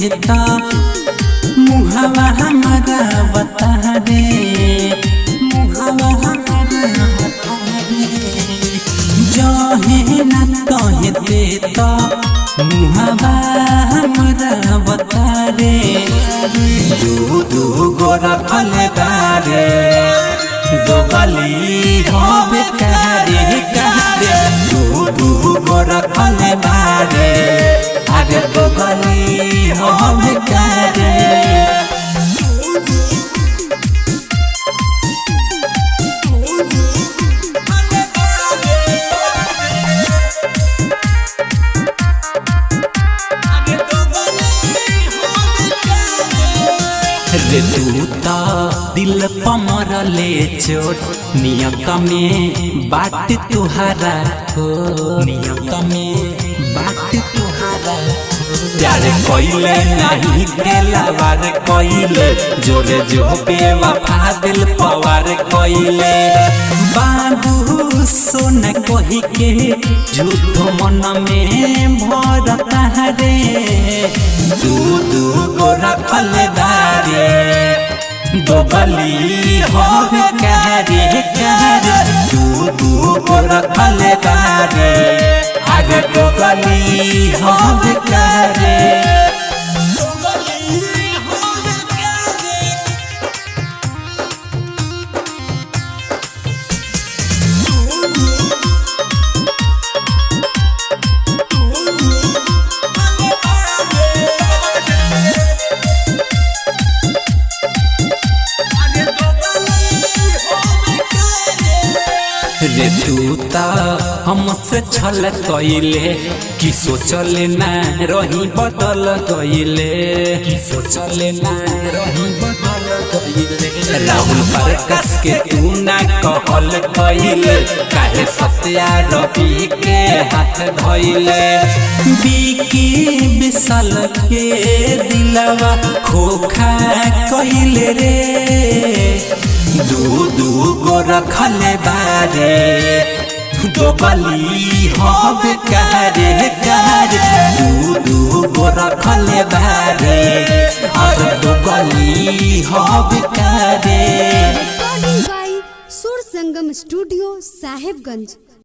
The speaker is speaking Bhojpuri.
तो मुहावा हमारा बता रे, मुहावा हमारा बता रे, जो है ना कहे दे तो मुहावा हमारा बता रे। दू दू गोरा फले बारे दो बली होवे करे करे, दू दू गोरा फले बारे अरे दो बली होवे करे। रे तू तो दिल पमर ले चोट नियत में बाट तुहारा हो, नियत में बाट तुहारा प्यार कोइले नहीं दिलवार कोइले, जोरे जो बेवफा दिल पवार कोइले। बाबू सोन कही के झूठो मन में भरता रे, दू दू गोरा फलदारे दो बली होवे करे करे, दू दू गोरा फलदारे अरे दो बली होवे करे। रे तू ता हमसे छल कइले कि सोचले ना रही बदल गइले, कि सोचले ना रही बदल गइले। राहुल प्रकाश के तू ना कहल कइले, काहे सत्या रवि के हाथ धइले। बिकी विशाल के दिलवा खोखा कइले रे, दू दू गो रखले बारे दो बली होवे करे करे, दू दू गो रखले बारे और दो बली होवे करे। रिकॉर्डिंग बाय सुर संगम स्टूडियो साहेबगंज।